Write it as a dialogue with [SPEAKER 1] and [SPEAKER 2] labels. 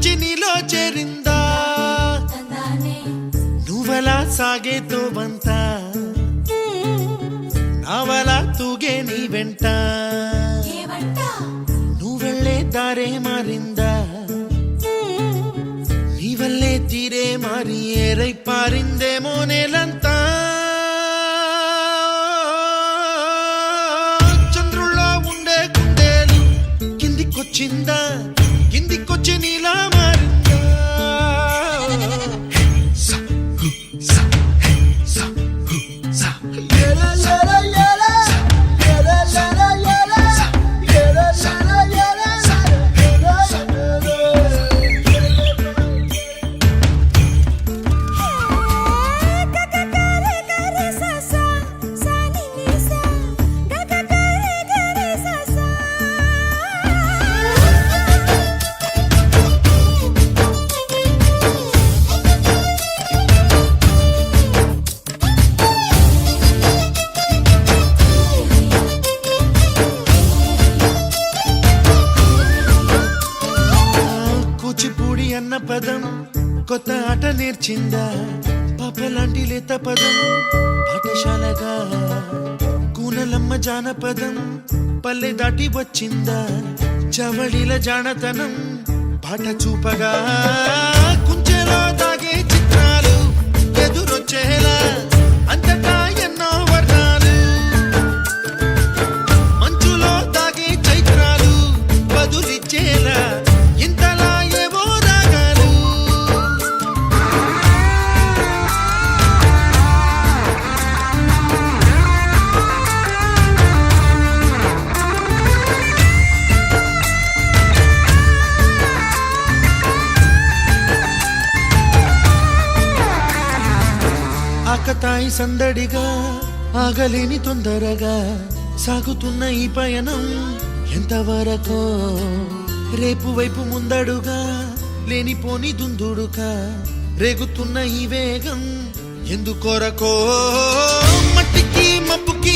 [SPEAKER 1] రుచి నీలో చేరిందా నువ్వలా సాగేతో బంత నావలా తూగే నీ వెంట నువ్వెళ్ళే దారే మారిందా నీవల్లే తీరే మారి ఏరై పారిందేమో నేలంతా చంద్రుల్లో ఉండే కుందేలు కిందికొచ్చిందా కిందికొచ్చి నీలా మారిందా అన్న పదం కొత్త ఆట నేర్చిందా పాపలాంటి లేత పదం పాఠశాలగా కూనలమ్మ జానపదం పల్లె దాటి వచ్చిందా చవళిల జానతనం పాట చూపగా కుంచెలో దాగే చిత్రాలు ఎదురొచ్చేలా అంతటా ఎన్నో వర్ణాలు మంచులో దాగే చైత్రాలు బదులిచ్చేలా ఇంతలా ఆకతాయి సందడిగా ఆగలేని తొందరగా సాగుతున్న ఈ పయనం ఎంతవరకో రేపు వైపు ముందడుగా లేనిపోని దుందుడుగా రేగుతున్న ఈ వేగం ఎందుకొరకో మట్టికి మబ్బుకి